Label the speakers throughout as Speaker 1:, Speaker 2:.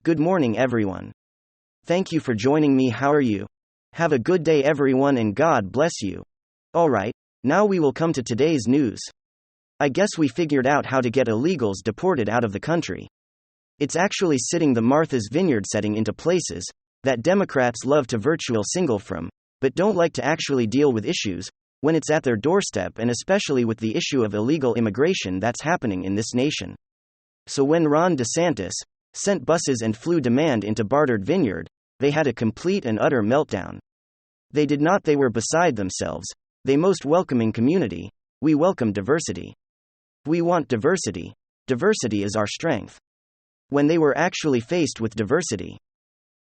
Speaker 1: Good morning, everyone. Thank you for joining me. How are you? Have a good day, everyone, and God bless you. Alright, now we will come to today's news. I guess we figured out how to get illegals deported out of the country. It's actually sitting the Martha's Vineyard setting into places that Democrats love to virtual single from, but don't like to actually deal with issues when it's at their doorstep, and especially with the issue of illegal immigration that's happening in this nation. So when Ron DeSantis sent buses and flew demand into Bartered Vineyard, they had a complete and utter meltdown. They did not, they were beside themselves. They most welcoming community. We welcome diversity. We want diversity. Diversity is our strength. When they were actually faced with diversity,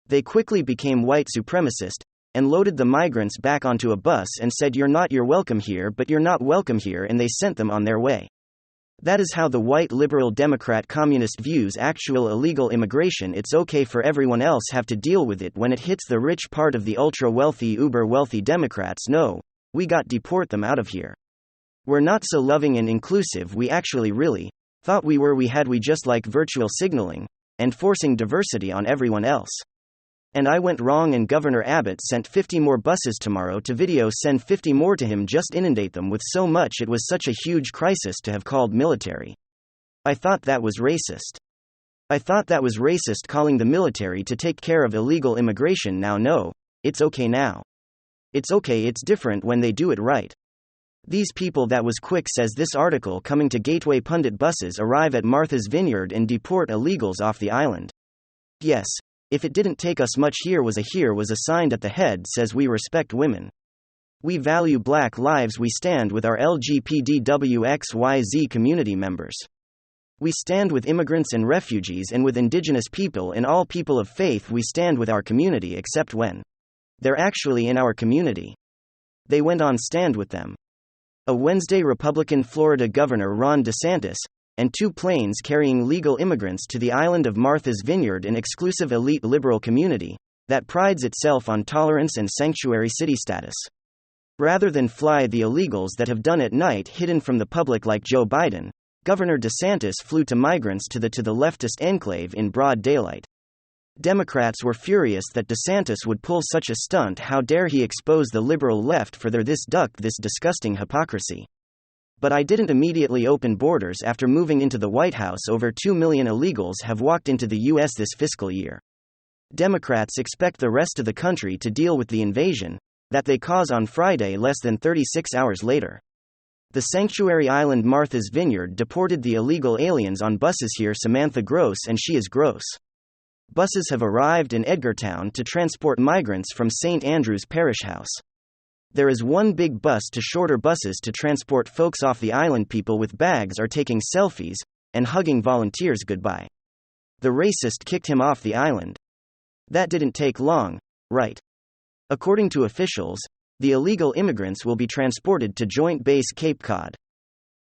Speaker 1: they quickly became white supremacist and loaded the migrants back onto a bus and said, you're welcome here, but you're not welcome here, and they sent them on their way. That is how the white liberal Democrat communist views actual illegal immigration. It's okay for everyone else have to deal with it when it hits the rich part of the ultra-wealthy, uber-wealthy Democrats. No, we got deport them out of here. We're not so loving and inclusive. We actually really thought we were. We just like virtual signaling and forcing diversity on everyone else. And I went wrong, and Governor Abbott sent 50 more buses tomorrow to video send 50 more to him, just inundate them with so much. It was such a huge crisis to have called military. I thought that was racist. Calling the military to take care of illegal immigration. Now no, it's okay now. It's okay, it's different when they do it right. These people that was quick, says this article coming to Gateway Pundit. Buses arrive at Martha's Vineyard and deport illegals off the island. Yes. If it didn't take us much, here was a sign at the head, says we respect women. We value black lives. We stand with our LGBTQXYZ community members. We stand with immigrants and refugees and with indigenous people and all people of faith. We stand with our community, except when they're actually in our community. They went on stand with them. A Wednesday, Republican Florida Governor Ron DeSantis and 2 planes carrying legal immigrants to the island of Martha's Vineyard, an exclusive elite liberal community that prides itself on tolerance and sanctuary city status. Rather than fly the illegals that have done at night hidden from the public like Joe Biden, Governor DeSantis flew to migrants to the leftist enclave in broad daylight. Democrats were furious that DeSantis would pull such a stunt. How dare he expose the liberal left for this disgusting hypocrisy. But I didn't immediately open borders after moving into the White House. Over 2 million illegals have walked into the U.S. this fiscal year. Democrats expect the rest of the country to deal with the invasion that they cause on Friday, less than 36 hours later. The sanctuary island Martha's Vineyard deported the illegal aliens on buses here. Samantha Gross, and she is gross. Buses have arrived in Edgartown to transport migrants from St. Andrew's Parish House. There is one big bus to shorter buses to transport folks off the island. People with bags are taking selfies and hugging volunteers goodbye. The racist kicked him off the island. That didn't take long, right? According to officials, the illegal immigrants will be transported to Joint Base Cape Cod.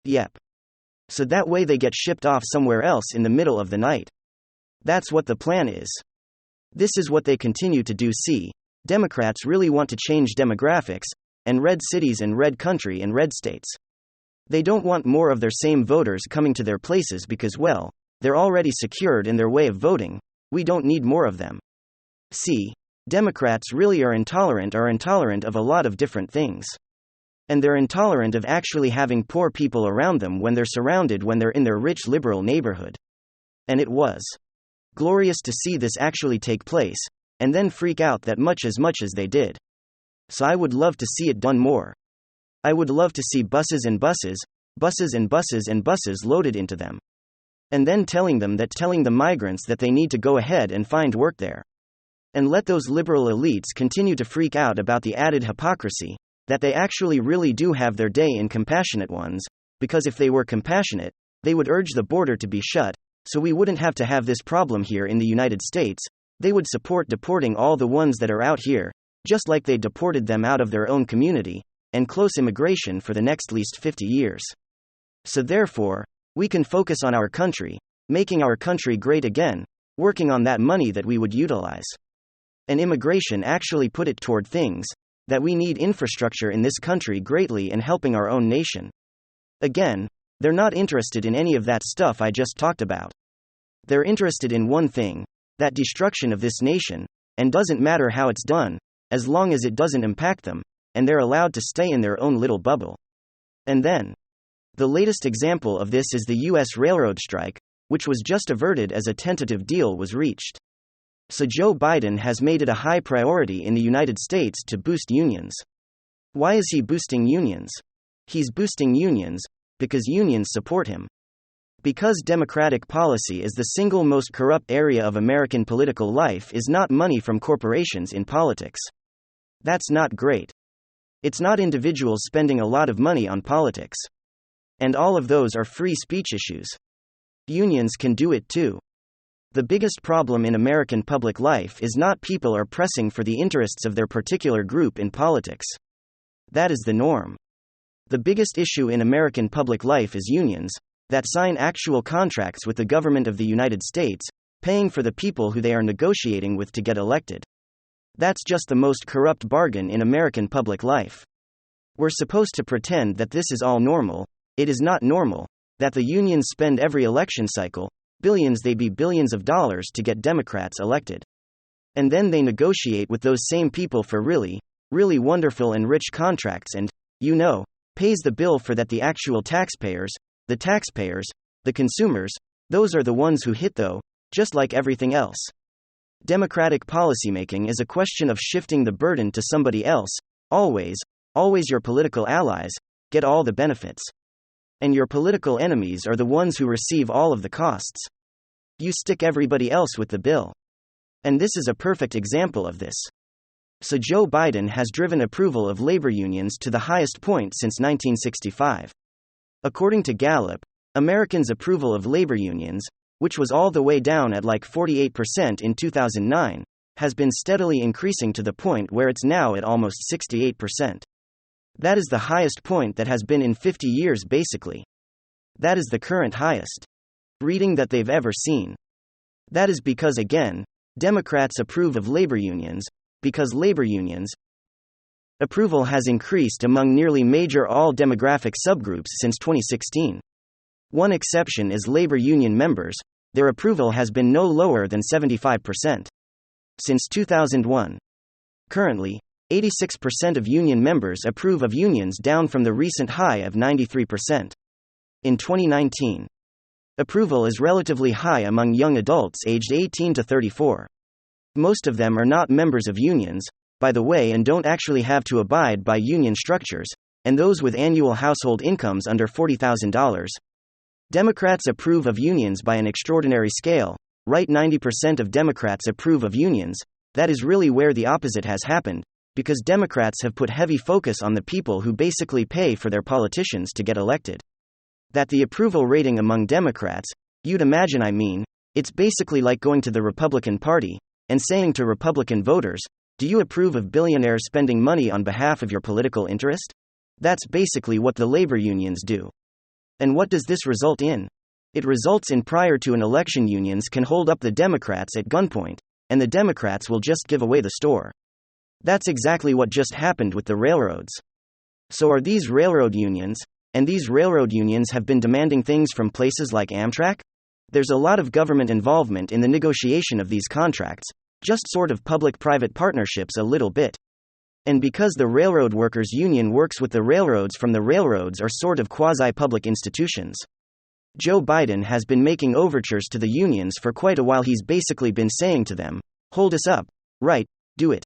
Speaker 1: Yep. So that way they get shipped off somewhere else in the middle of the night. That's what the plan is. This is what they continue to do. See, Democrats really want to change demographics and red cities and red country and red states. They don't want more of their same voters coming to their places because, well, they're already secured in their way of voting. We don't need more of them. See, Democrats really are intolerant of a lot of different things. And they're intolerant of actually having poor people around them when they're in their rich liberal neighborhood. And it was glorious to see this actually take place, and then freak out that much as they did. So I would love to see it done more. I would love to see buses and buses loaded into them. And then telling the migrants that they need to go ahead and find work there. And let those liberal elites continue to freak out about the added hypocrisy that they actually really do have their day in compassionate ones, because if they were compassionate, they would urge the border to be shut, so we wouldn't have to have this problem here in the United States. They would support deporting all the ones that are out here, just like they deported them out of their own community, and close immigration for the next least 50 years. So therefore, we can focus on our country, making our country great again, working on that money that we would utilize. And immigration actually put it toward things that we need: infrastructure in this country greatly and helping our own nation. Again, they're not interested in any of that stuff I just talked about. They're interested in one thing: That destruction of this nation, and doesn't matter how it's done, as long as it doesn't impact them, and they're allowed to stay in their own little bubble. And then, the latest example of this is the U.S. railroad strike, which was just averted as a tentative deal was reached. So Joe Biden has made it a high priority in the United States to boost unions. Why is he boosting unions? He's boosting unions because unions support him. Because democratic policy is the single most corrupt area of American political life is not money from corporations in politics. That's not great. It's not individuals spending a lot of money on politics. And all of those are free speech issues. Unions can do it too. The biggest problem in American public life is not people are pressing for the interests of their particular group in politics. That is the norm. The biggest issue in American public life is unions that sign actual contracts with the government of the United States, paying for the people who they are negotiating with to get elected. That's just the most corrupt bargain in American public life. We're supposed to pretend that this is all normal. It is not normal that the unions spend every election cycle billions of dollars to get Democrats elected. And then they negotiate with those same people for really, really wonderful and rich contracts and, pays the bill for that the actual taxpayers, the consumers, those are the ones who hit though, just like everything else. Democratic policymaking is a question of shifting the burden to somebody else, always your political allies, get all the benefits. And your political enemies are the ones who receive all of the costs. You stick everybody else with the bill. And this is a perfect example of this. So Joe Biden has driven approval of labor unions to the highest point since 1965. According to Gallup, Americans' approval of labor unions, which was all the way down at like 48% in 2009, has been steadily increasing to the point where it's now at almost 68%. That is the highest point that has been in 50 years basically. That is the current highest reading that they've ever seen. That is because again, Democrats approve of labor unions, because labor unions approval has increased among nearly major all demographic subgroups since 2016. One exception is labor union members, their approval has been no lower than 75%. Since 2001. Currently, 86% of union members approve of unions, down from the recent high of 93%. In 2019, approval is relatively high among young adults aged 18 to 34. Most of them are not members of unions, by the way, and don't actually have to abide by union structures, and those with annual household incomes under $40,000. Democrats approve of unions by an extraordinary scale, right? 90% of Democrats approve of unions. That is really where the opposite has happened, because Democrats have put heavy focus on the people who basically pay for their politicians to get elected. That the approval rating among Democrats, you'd imagine, it's basically like going to the Republican Party and saying to Republican voters, do you approve of billionaires spending money on behalf of your political interest? That's basically what the labor unions do. And what does this result in? It results in prior to an election unions can hold up the Democrats at gunpoint, and the Democrats will just give away the store. That's exactly what just happened with the railroads. So are these railroad unions, and these railroad unions have been demanding things from places like Amtrak? There's a lot of government involvement in the negotiation of these contracts, just sort of public-private partnerships a little bit. And because the Railroad Workers Union works with the railroads, from the railroads are sort of quasi-public institutions. Joe Biden has been making overtures to the unions for quite a while. He's basically been saying to them, hold us up, right, do it.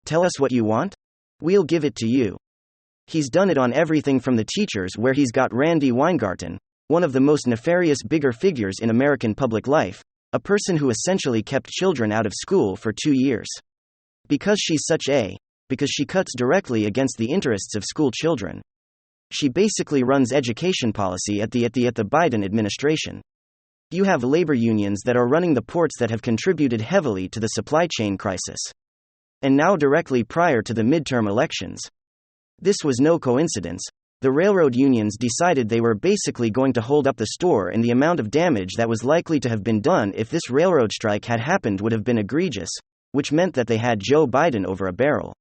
Speaker 1: Tell us what you want? We'll give it to you. He's done it on everything from the teachers, where he's got Randi Weingarten, one of the most nefarious bigger figures in American public life, a person who essentially kept children out of school for 2 years. Because she cuts directly against the interests of school children. She basically runs education policy at the Biden administration. You have labor unions that are running the ports that have contributed heavily to the supply chain crisis. And now directly prior to the midterm elections. This was no coincidence. The railroad unions decided they were basically going to hold up the store, and the amount of damage that was likely to have been done if this railroad strike had happened would have been egregious, which meant that they had Joe Biden over a barrel.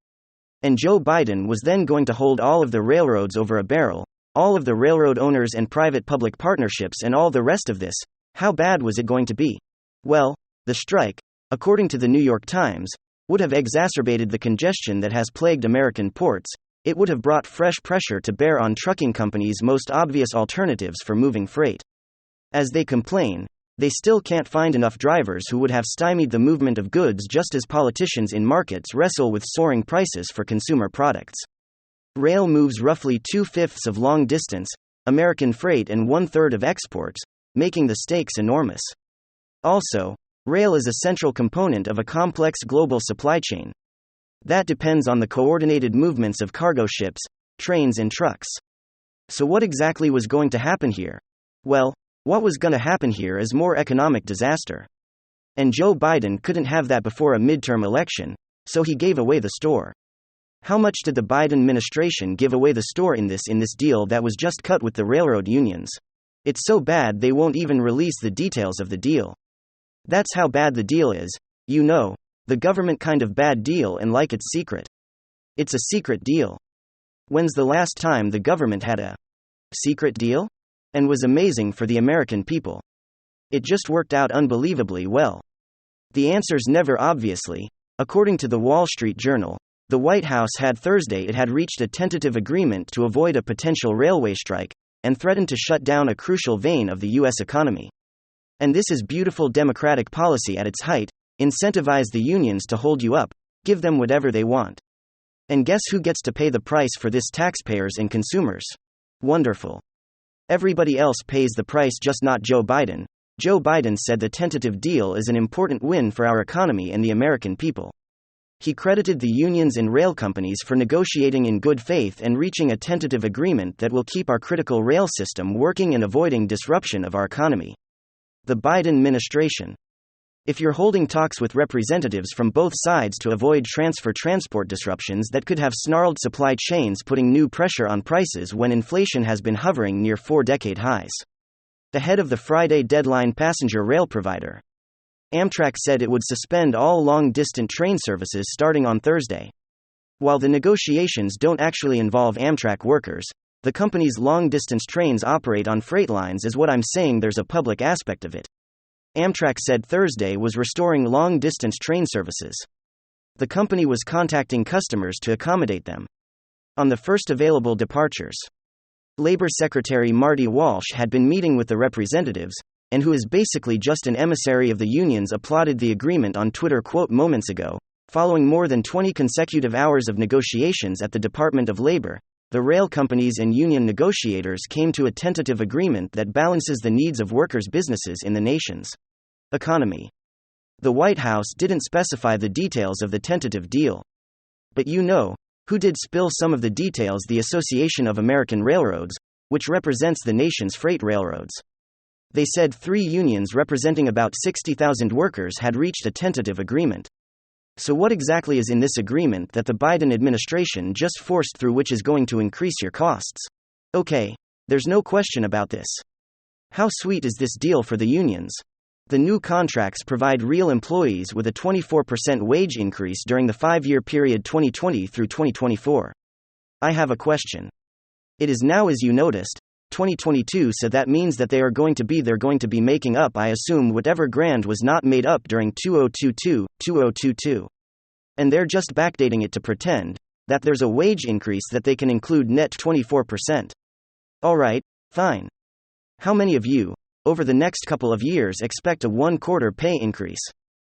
Speaker 1: And Joe Biden was then going to hold all of the railroads over a barrel, all of the railroad owners and private-public partnerships and all the rest of this. How bad was it going to be? Well, the strike, according to the New York Times, would have exacerbated the congestion that has plagued American ports. It would have brought fresh pressure to bear on trucking companies' most obvious alternatives for moving freight. As they complain, they still can't find enough drivers who would have stymied the movement of goods, just as politicians in markets wrestle with soaring prices for consumer products. Rail moves roughly 2/5 of long-distance American freight and 1/3 of exports, making the stakes enormous. Also, rail is a central component of a complex global supply chain that depends on the coordinated movements of cargo ships, trains, and trucks. So, what exactly was going to happen here? Well, what was going to happen here is more economic disaster. And Joe Biden couldn't have that before a midterm election, so he gave away the store. How much did the Biden administration give away the store in this deal that was just cut with the railroad unions? It's so bad they won't even release the details of the deal. That's how bad the deal is, the government kind of bad deal, and like it's secret. It's a secret deal. When's the last time the government had a secret deal? And was amazing for the American people. It just worked out unbelievably well. The answer's never, obviously. According to the Wall Street Journal, the White House had Thursday it had reached a tentative agreement to avoid a potential railway strike, and threatened to shut down a crucial vein of the U.S. economy. And this is beautiful democratic policy at its height: incentivize the unions to hold you up, give them whatever they want. And guess who gets to pay the price for this? Taxpayers and consumers. Wonderful. Everybody else pays the price, just not Joe Biden. Joe Biden said the tentative deal is an important win for our economy and the American people. He credited the unions and rail companies for negotiating in good faith and reaching a tentative agreement that will keep our critical rail system working and avoiding disruption of our economy. The Biden administration. If you're holding talks with representatives from both sides to avoid transport disruptions that could have snarled supply chains, putting new pressure on prices when inflation has been hovering near 4-decade highs. Ahead of the Friday deadline, passenger rail provider Amtrak said it would suspend all long-distance train services starting on Thursday. While the negotiations don't actually involve Amtrak workers, the company's long-distance trains operate on freight lines, is what I'm saying. There's a public aspect of it. Amtrak said Thursday was restoring long-distance train services. The company was contacting customers to accommodate them on the first available departures. Labor Secretary Marty Walsh had been meeting with the representatives, and who is basically just an emissary of the unions, applauded the agreement on Twitter, moments ago. Following more than 20 consecutive hours of negotiations at the Department of Labor, the rail companies and union negotiators came to a tentative agreement that balances the needs of workers' businesses in the nation's economy. The White House didn't specify the details of the tentative deal. But who did spill some of the details? The Association of American Railroads, which represents the nation's freight railroads. They said 3 unions representing about 60,000 workers had reached a tentative agreement. So what exactly is in this agreement that the Biden administration just forced through, which is going to increase your costs? Okay, there's no question about this. How sweet is this deal for the unions? The new contracts provide real employees with a 24% wage increase during the 5-year period 2020 through 2024. I have a question. It is now, as you noticed, 2022, so that means that they're going to be making up, I assume, whatever grand was not made up during 2022. And they're just backdating it to pretend that there's a wage increase that they can include net 24%. Alright, fine. How many of you, over the next couple of years, expect a 1/4 pay increase?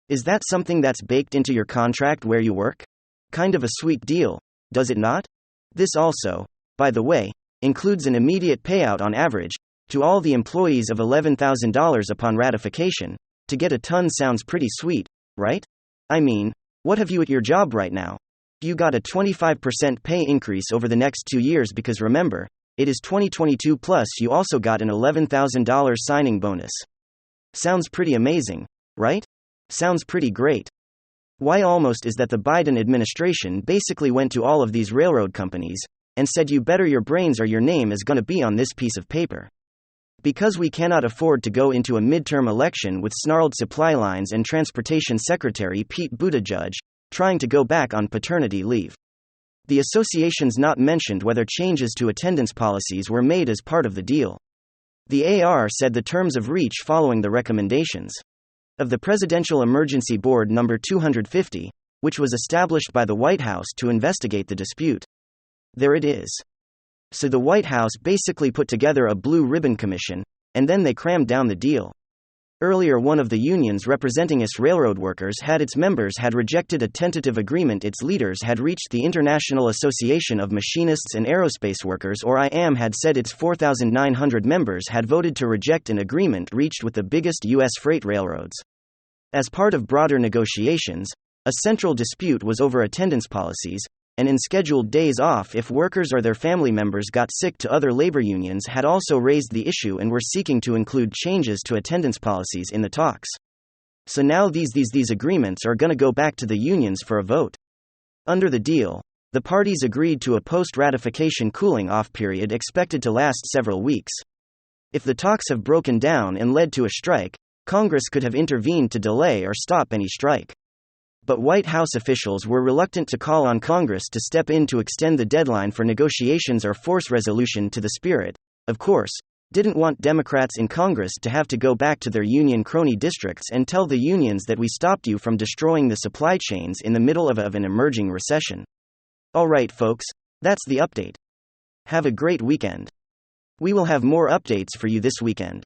Speaker 1: Is that something that's baked into your contract where you work? Kind of a sweet deal, does it not? This also, by the way, includes an immediate payout on average to all the employees of $11,000 upon ratification. To get a ton sounds pretty sweet, right? I mean, what have you at your job right now? You got a 25% pay increase over the next 2 years, because remember, it is 2022 plus you also got an $11,000 signing bonus. Sounds pretty amazing, right? Sounds pretty great. Why almost is that the Biden administration basically went to all of these railroad companies and said, you better your brains or your name is going to be on this piece of paper. Because we cannot afford to go into a midterm election with snarled supply lines and Transportation Secretary Pete Buttigieg trying to go back on paternity leave. The association's not mentioned whether changes to attendance policies were made as part of the deal. The AR said the terms of reach following the recommendations. of the Presidential Emergency Board number 250, which was established by the White House to investigate the dispute. There it is. So the White House basically put together a blue ribbon commission, and then they crammed down the deal. Earlier, one of the unions representing us railroad workers had its members had rejected a tentative agreement its leaders had reached. The International Association of Machinists and Aerospace Workers, or IAM, had said its 4,900 members had voted to reject an agreement reached with the biggest U.S. freight railroads. As part of broader negotiations, a central dispute was over attendance policies, and in scheduled days off if workers or their family members got sick. To other labor unions had also raised the issue and were seeking to include changes to attendance policies in the talks. So now these agreements are going to go back to the unions for a vote. Under the deal, the parties agreed to a post-ratification cooling-off period expected to last several weeks. If the talks have broken down and led to a strike, Congress could have intervened to delay or stop any strike. But White House officials were reluctant to call on Congress to step in to extend the deadline for negotiations or force resolution to the spirit, of course, didn't want Democrats in Congress to have to go back to their union crony districts and tell the unions that we stopped you from destroying the supply chains in the middle of an emerging recession. Alright folks, that's the update. Have a great weekend. We will have more updates for you this weekend.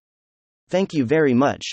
Speaker 1: Thank you very much.